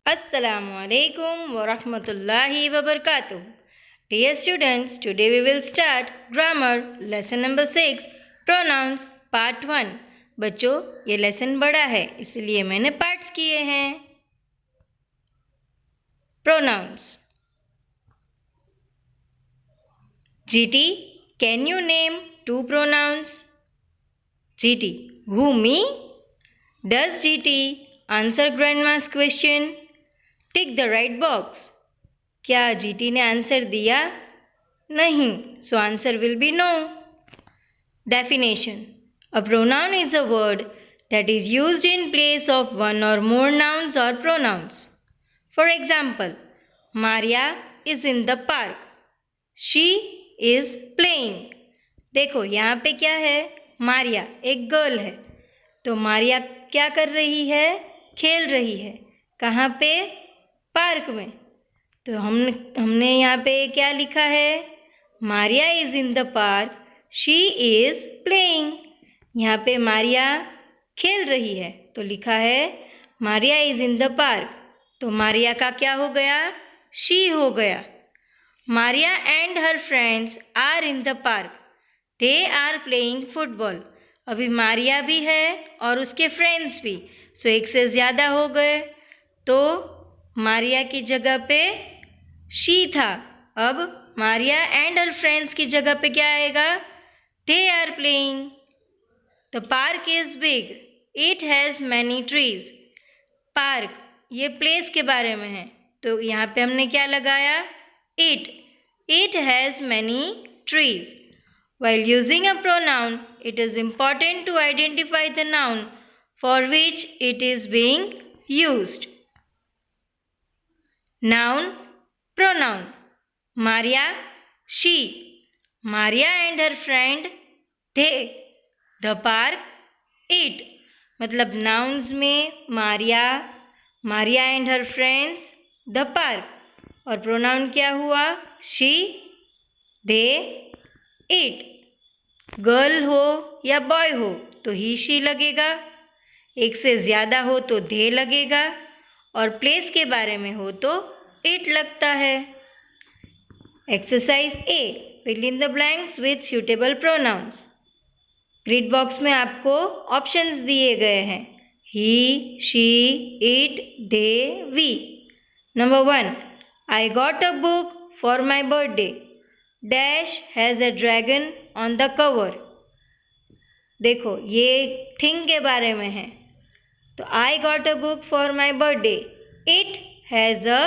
Assalamualaikum warahmatullahi wabarakatuh. Dear students, today we will start grammar lesson number 6 pronouns part 1. बच्चों, ये lesson बड़ा है इसलिए मैंने पार्ट्स किए हैं. Pronouns. GT, can you name 2 pronouns? GT, who, me? Does GT answer grandma's question? Tick the right box. क्या GT ने आंसर दिया? नहीं. So answer will be no. Definition. A pronoun is a word that is used in place of one or more nouns or pronouns. For example, Maria is in the park. She is playing. देखो यहाँ पे क्या है? मारिया एक girl है. तो मारिया क्या कर रही है? खेल रही है. कहाँ पे? पार्क में. तो हमने यहाँ पे क्या लिखा है? Maria is in the park, she is playing. यहाँ पे मारिया खेल रही है तो लिखा है Maria is in the park. तो मारिया का क्या हो गया? शी हो गया. Maria and her friends are in the park, they are playing football. अभी मारिया भी है और उसके फ्रेंड्स भी. सो एक से ज़्यादा हो गए. तो मारिया की जगह पे शी था. अब मारिया एंड हर फ्रेंड्स की जगह पे क्या आएगा? They are playing. The park is big, it has many trees. Park ये प्लेस के बारे में है तो यहाँ पे हमने क्या लगाया? It has many trees. While using a pronoun, it is important to identify the noun for which it is being used. Noun, pronoun. Maria, she. Maria and her friend, they. The park, it. मतलब nouns में Maria and her friends, the park. और pronoun क्या हुआ? She, they, it. Girl हो या boy हो तो ही she लगेगा. एक से ज़्यादा हो तो दे लगेगा. और प्लेस के बारे में हो तो इट लगता है. Exercise A, fill in the blanks with suitable pronouns. Grid box में आपको ऑप्शंस दिए गए हैं. He, she, it, they, we. Number 1, I got a book for my birthday. Dash has a dragon on the cover. देखो ये thing के बारे में है. तो I got a book for my birthday, it has a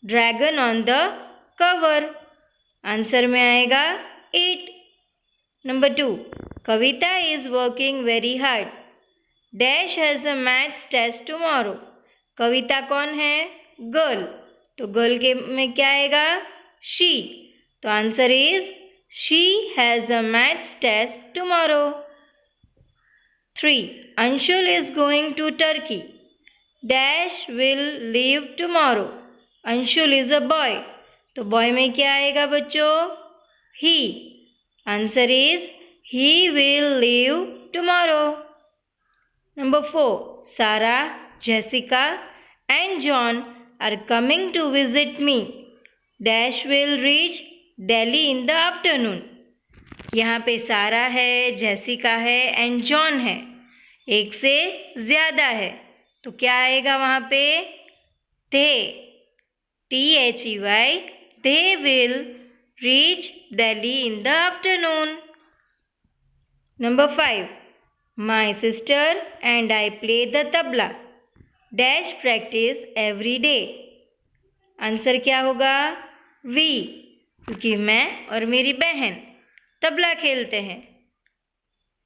dragon on the cover. Answer में आएगा it. Number 2, Kavita is working very hard. Dash has a maths test tomorrow. Kavita कौन है? गर्ल. तो गर्ल के में क्या आएगा? शी. तो answer is she has a maths test tomorrow. 3, Anshul is going to Turkey. Dash will leave tomorrow. Anshul is a boy. तो boy में क्या आएगा बच्चों? He. Answer is he will leave tomorrow. Number 4, Sara, Jessica and John are coming to visit me. Dash will reach Delhi in the afternoon. यहाँ पे सारा है, Jessica है एंड जॉन है. एक से ज़्यादा है तो क्या आएगा वहाँ पे? दे. THEY, they will reach Delhi in the afternoon. Number 5, my sister and I play the tabla. Dash practice every day. Answer क्या होगा? We, क्योंकि मैं और मेरी बहन तबला खेलते हैं.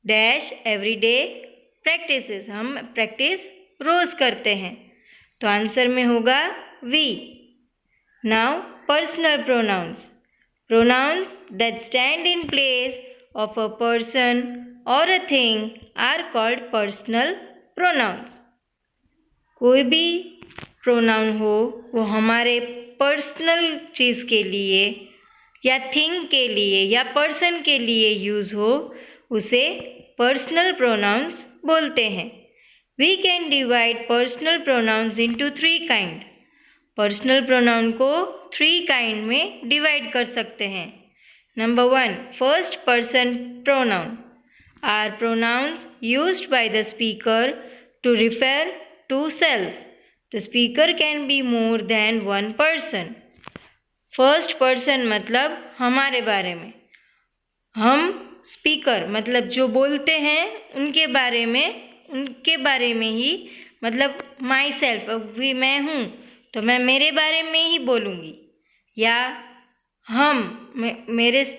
डैश एवरी डे प्रैक्टिसेस, हम प्रैक्टिस रोज़ करते हैं. तो आंसर में होगा we. Now personal pronouns. Pronouns that stand in place of a person or a thing are called personal pronouns. कोई भी प्रोनाउन हो वो हमारे पर्सनल चीज़ के लिए या थिंग के लिए या पर्सन के लिए यूज़ हो उसे पर्सनल प्रोनाउंस बोलते हैं. We can divide personal pronouns into 3 kinds. Personal pronoun को 3 काइंड में डिवाइड कर सकते हैं। Number 1, first person pronoun are pronouns used by the speaker to refer to self. The speaker can be more than one person. First person मतलब हमारे बारे में, हम स्पीकर मतलब जो बोलते हैं उनके बारे में ही, मतलब माई सेल्फ, अभी मैं हूँ तो मैं मेरे बारे में ही बोलूँगी, या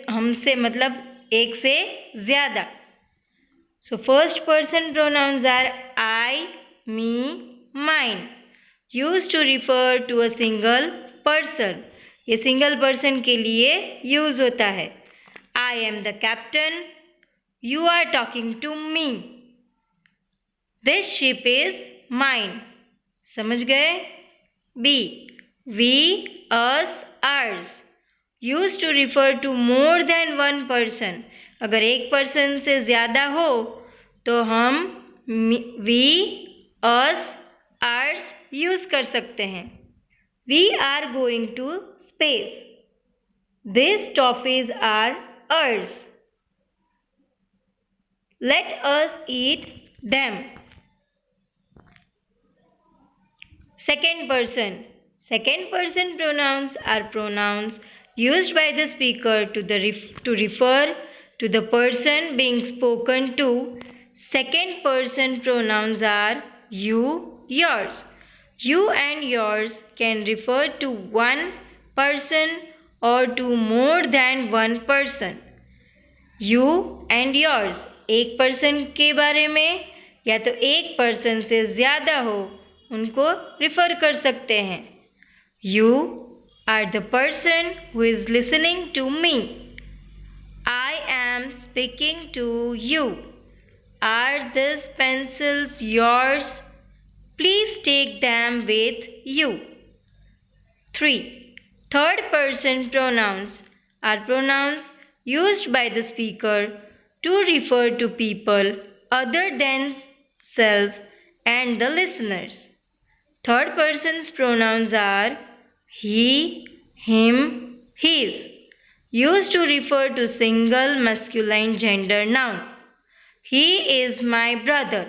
हमसे मतलब एक से ज़्यादा। So first person pronouns are I, me, mine, use to refer to a single person. ये सिंगल पर्सन के लिए यूज होता है। I am the captain, you are talking to me, this ship is mine. समझ गए? B, we, us, ours, use to refer to more than one person. अगर एक person से ज़्यादा हो तो हम वी, अस, आर्स यूज़ कर सकते हैं। We are going to space, this toffees are ours, let us eat them। Second person pronouns are pronouns used by the speaker to refer to the person being spoken to. Second person pronouns are you, yours. You and yours can refer to one person or to more than one person. You and yours एक person के बारे में या तो एक person से ज़्यादा हो उनको रिफ़र कर सकते हैं। You are the person who is listening to me, I am speaking to you, are this pencils yours, please take them with you. 3. Third person pronouns are pronouns used by the speaker to refer to people other than self and the listeners. Third person's pronouns are he, him, his, used to refer to single masculine gender noun. He is my brother.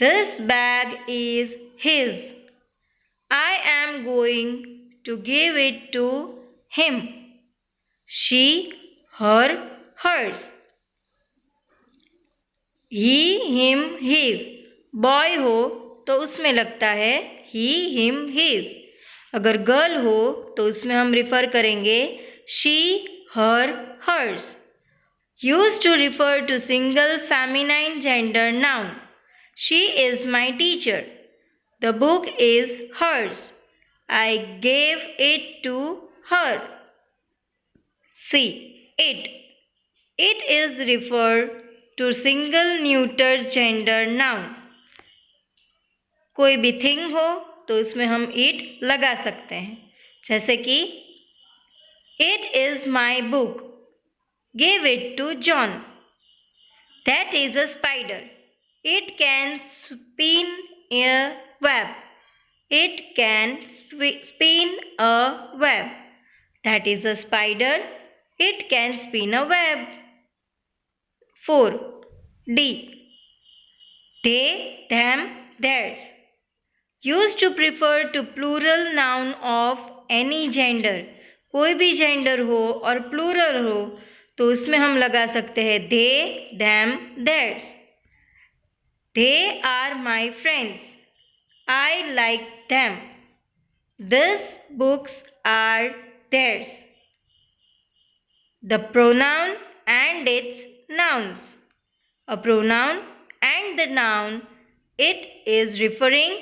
This bag is his. I am going to give it to him. She, her, hers. He, him, his. Boy हो तो उसमें लगता है he, him, his. अगर girl हो तो उसमें हम रिफ़र करेंगे she, her, hers. Used to refer to single feminine gender noun. She is my teacher. The book is hers. I gave it to her. C. It. It is referred to single neuter gender noun. कोई भी thing हो तो इसमें हम it लगा सकते हैं, जैसे कि it is my book, give it to John. That is a spider, it can spin a web, it can spin a web. That is a spider, it can spin a web. 4. D. They, them, theirs. Used to prefer to plural noun of any gender. कोई भी gender हो और plural हो तो उसमें हम लगा सकते हैं they, them, theirs. They are my friends. I like them. These books are theirs. The pronoun and its nouns. A pronoun and the noun it is referring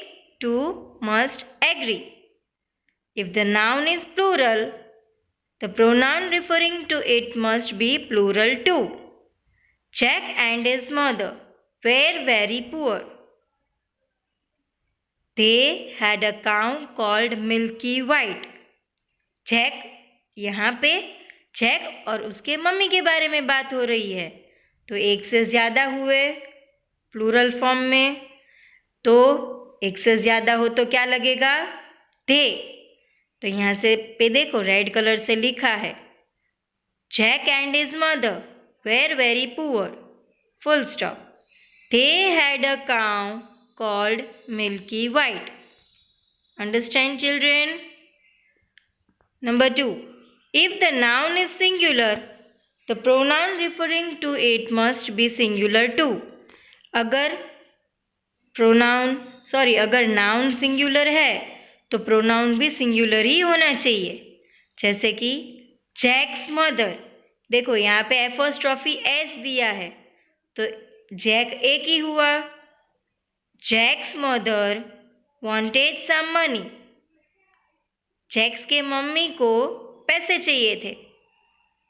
to must agree. If the noun is plural, the pronoun referring to it must be plural too. Jack and his mother were very poor. They had a cow called Milky White. Jack, यहाँ पे Jack और उसके mummy के बारे में बात हो रही है, तो एक से ज़्यादा हुए प्लूरल फॉर्म में, तो एक से ज़्यादा हो तो क्या लगेगा? दे। तो यहाँ से पे देखो रेड कलर से लिखा है Jack and his mother were very poor, full stop. They had a cow called Milky White. Understand, children? Number 2. If the noun is singular, the pronoun referring to it must be singular too. अगर noun singular है तो pronoun भी singular ही होना चाहिए. जैसे कि Jacques mother, देखो यहाँ पे एपोस्ट्रॉफी एस दिया है तो जैक एक ही हुआ. Jack's mother wanted some money, Jack's के मम्मी को पैसे चाहिए थे.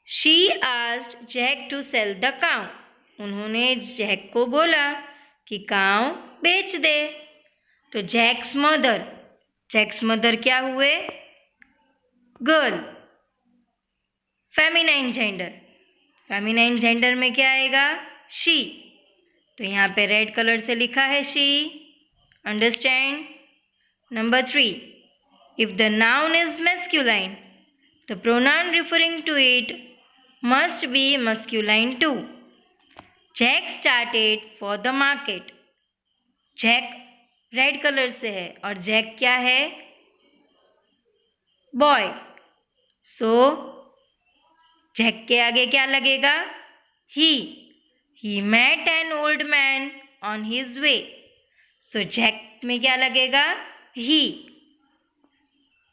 She asked Jack to sell the cow, उन्होंने जैक को बोला कि काउ बेच दे. तो जैक्स मदर क्या हुए? गर्ल. फेमिनाइन जेंडर में क्या आएगा? शी. तो यहाँ पे रेड कलर से लिखा है she. Understand? Number 3. If the noun is masculine, the pronoun referring to it must be masculine too. Jack started for the market. Jack red colour से है और जैक क्या है? बॉय. सो जैक के आगे क्या लगेगा? He met an old man on his way. So Jack में क्या लगेगा? He.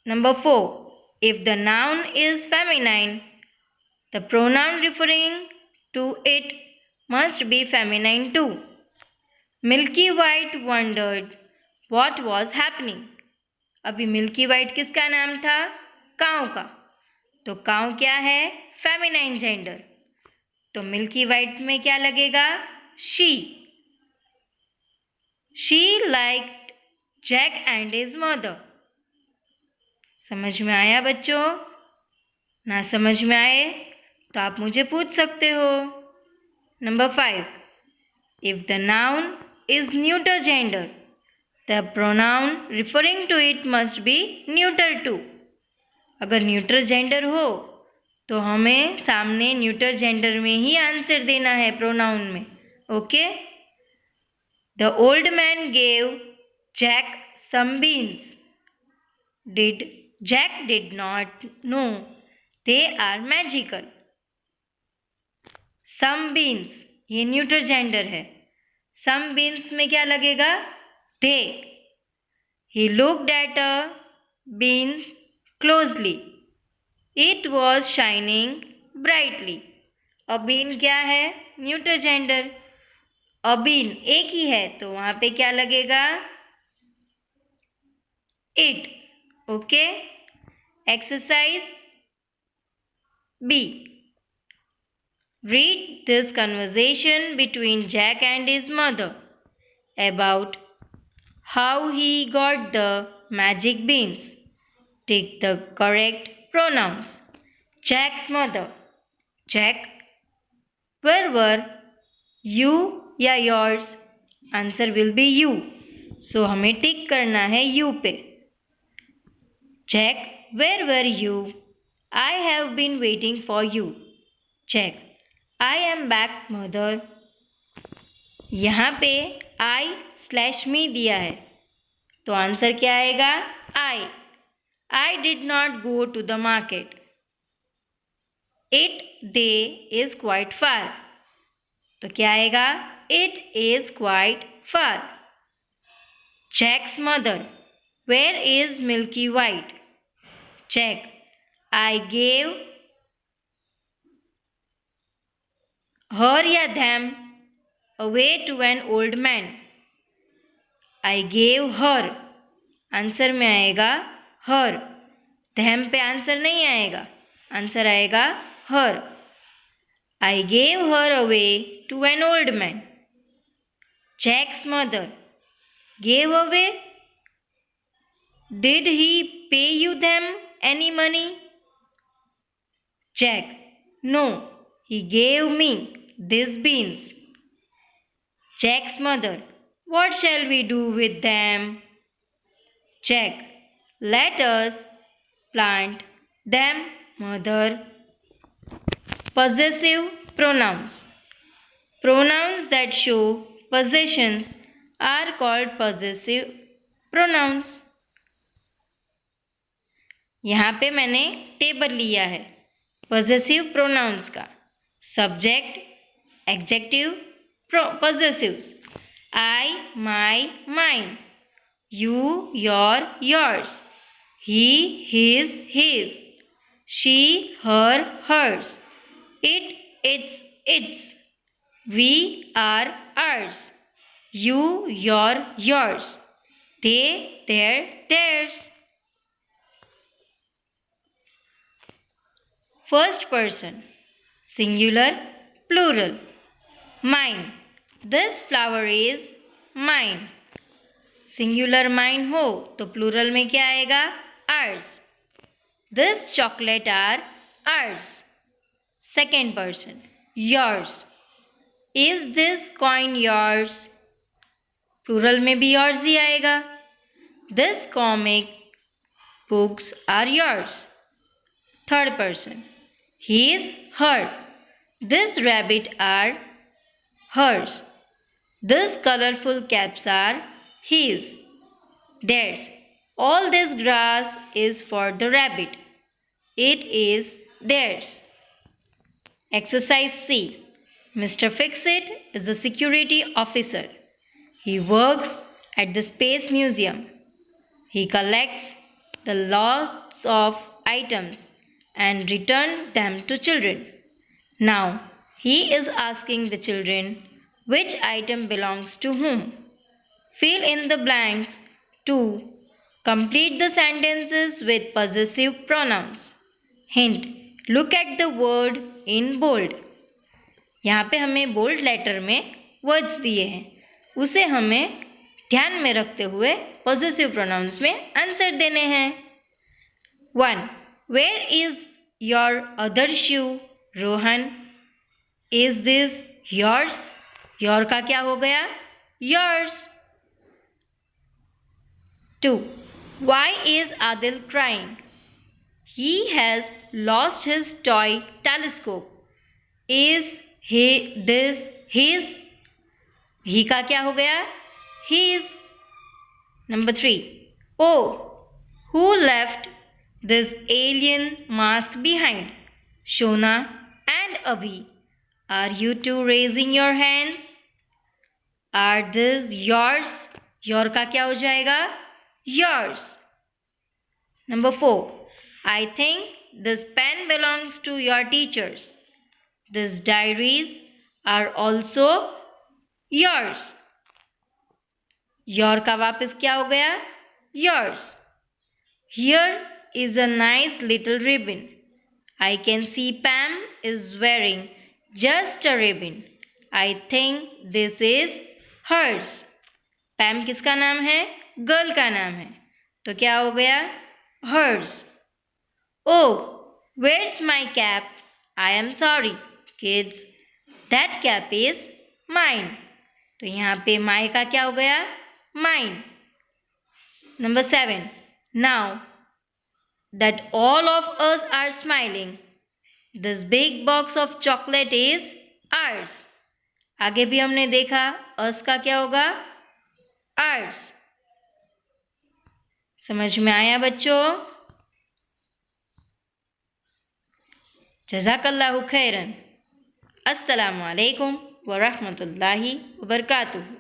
Number 4. If the noun is feminine, the pronoun referring to it must be feminine too. Milky white wondered what was happening. अभी milky white किसका नाम था? Cow का. तो cow क्या है? Feminine gender. तो मिल्की वाइट में क्या लगेगा? She. She liked Jack and his mother. समझ में आया बच्चों? ना समझ में आए तो आप मुझे पूछ सकते हो. Number 5. If the noun is neuter gender, the pronoun referring to it must be neuter too. अगर न्यूटर जेंडर हो तो हमें सामने न्यूटर जेंडर में ही आंसर देना है प्रोनाउन में. Okay. The old man gave Jack some beans. Jack did not know they are magical. Some beans ये न्यूटर जेंडर है. सम बीन्स में क्या लगेगा? They. He looked at a bean closely. It was shining brightly. A bean क्या है? Neuter gender. A been एक ही है तो वहाँ पे क्या लगेगा? It. Okay. Exercise B. Read this conversation between Jack and his mother about how he got the magic beans. Take the correct pronouns. Jack's mother. Jack, where were you या yours? Answer will be you. So हमें टिक करना है you पे. Jack, where were you? I have been waiting for you. Jack, I am back, mother. यहाँ पे I/me दिया है तो आंसर क्या आएगा? I did not go to the market. They is quite far. तो क्या आएगा? It is quite far. Jack's mother. Where is Milky White? Jack, I gave her या them away to an old man. I gave her. Answer में आएगा her. them पे answer नहीं आएगा, answer आएगा her. I gave her away to an old man. Jack's mother. Gave away. Did he pay you them any money? Jack. No, he gave me these beans. Jack's mother. What shall we do with them? Jack. Let us plant, them, mother. Possessive pronouns. Pronouns that show possessions are called possessive pronouns. यहाँ पे मैंने table लिया है possessive pronouns का. Subject, adjective, possessives. I, my, mine. You, your, yours. He, his, his. She, her, hers. It, its. We, ours. You, yours. They, their, theirs. First person. Singular, plural. Mine. This flower is mine. Singular mine हो तो plural में क्या आएगा? Ours. This chocolate are ours. Second person. Yours. Is this coin yours? Plural में भी yours ही आएगा. This comic books are yours. Third person. His, her. This rabbit are hers. This colourful caps are his, theirs. All this grass is for the rabbit. It is theirs. Exercise C. Mr. Fixit is a security officer. He works at the Space Museum. He collects the lots of items and returns them to children. Now, he is asking the children which item belongs to whom. Fill in the blanks to complete the sentences with possessive pronouns. Hint: look at the word in bold. यहाँ पे हमें bold letter में words दिए हैं, उसे हमें ध्यान में रखते हुए possessive pronouns में आंसर देने हैं. 1. Where is your other shoe, Rohan? Is this yours? Your का क्या हो गया? Yours. 2. Why is Adil crying? He has lost his toy telescope. Is this his? He का क्या हो गया? His. Number 3. Oh, who left this alien mask behind? Shona and Abhi. Are you two raising your hands? Are these yours? Your का क्या हो जाएगा? Yours. Number 4. I think this pen belongs to your teachers. These diaries are also yours. Your का वापस क्या हो गया? Yours. Here is a nice little ribbon. I can see Pam is wearing just a ribbon. I think this is hers. Pam किसका नाम है? Girl का नाम है, तो क्या हो गया? hers. Oh, where's my cap? I am sorry, kids. That cap is mine. तो यहाँ पे my का क्या हो गया? mine. Number 7. Now that all of us are smiling, this big box of chocolate is ours. आगे भी हमने देखा us का क्या होगा? ours. समझ में आया बच्चों? जज़ाकल्लाहु खैरन. अस्सलामु अलैकुम व रहमतुल्लाहि व बरकातुहू.